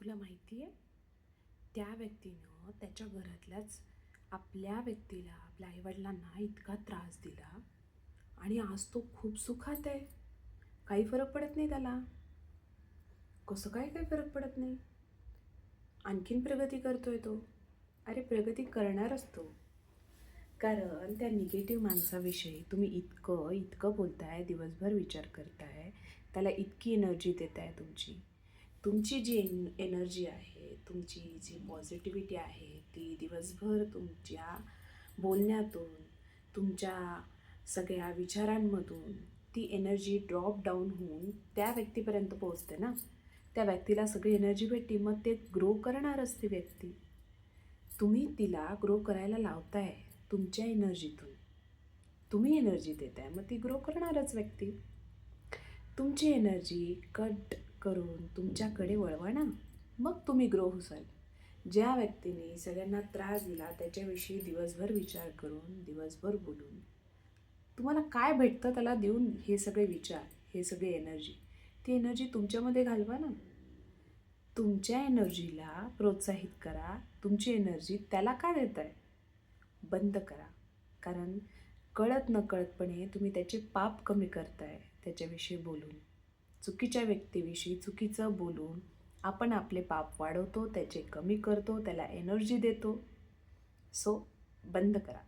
तुला माहिती आहे, त्या व्यक्तीनं त्याच्या घरातल्याच आपल्या व्यक्तीला, आपल्या आईवडिलांना इतका त्रास दिला आणि आज तो खूप सुखात आहे. काही फरक पडत नाही त्याला. कसं काय काही फरक पडत नाही? आणखीन प्रगती करतोय तो. अरे प्रगती करणारच तो. कारण त्या निगेटिव्ह माणसाविषयी तुम्ही इतकं इतकं बोलताय, दिवसभर विचार करताय, त्याला इतकी एनर्जी देताय तुमची जी एनर्जी आहे, तुमची जी पॉझिटिव्हिटी आहे, ती दिवसभर तुमच्या बोलण्यातून, तुमच्या सगळ्या विचारांमधून ती एनर्जी ड्रॉप डाऊन होऊन त्या व्यक्तीपर्यंत पोहोचते ना. त्या व्यक्तीला सगळी एनर्जी भेटली, मग ते ग्रो करणारच ती व्यक्ती. तुम्ही तिला ग्रो करायला लावताय तुमच्या एनर्जीतून. तुम्ही एनर्जी देताय, मग ती ग्रो करणारच व्यक्ती. तुमची एनर्जी कट करून तुमच्याकडे वळवा ना, मग तुम्ही ग्रो होसाल. ज्या व्यक्तीने सगळ्यांना त्रास दिला त्याच्याविषयी दिवसभर विचार करून, दिवसभर बोलून तुम्हाला काय भेटतं त्याला देऊन हे सगळे विचार, हे सगळे एनर्जी, ती एनर्जी तुमच्यामध्ये घालवा ना. तुमच्या एनर्जीला प्रोत्साहित करा. तुमची एनर्जी त्याला का देताय? बंद करा. कारण कळत नकळतपणे तुम्ही त्याचे पाप कमी करताय त्याच्याविषयी बोलून. चुकीच्या व्यक्तीविषयी चुकीचं बोलून आपण आपले पाप वाढवतो, त्याचे कमी करतो, त्याला एनर्जी देतो. सो बंद करा.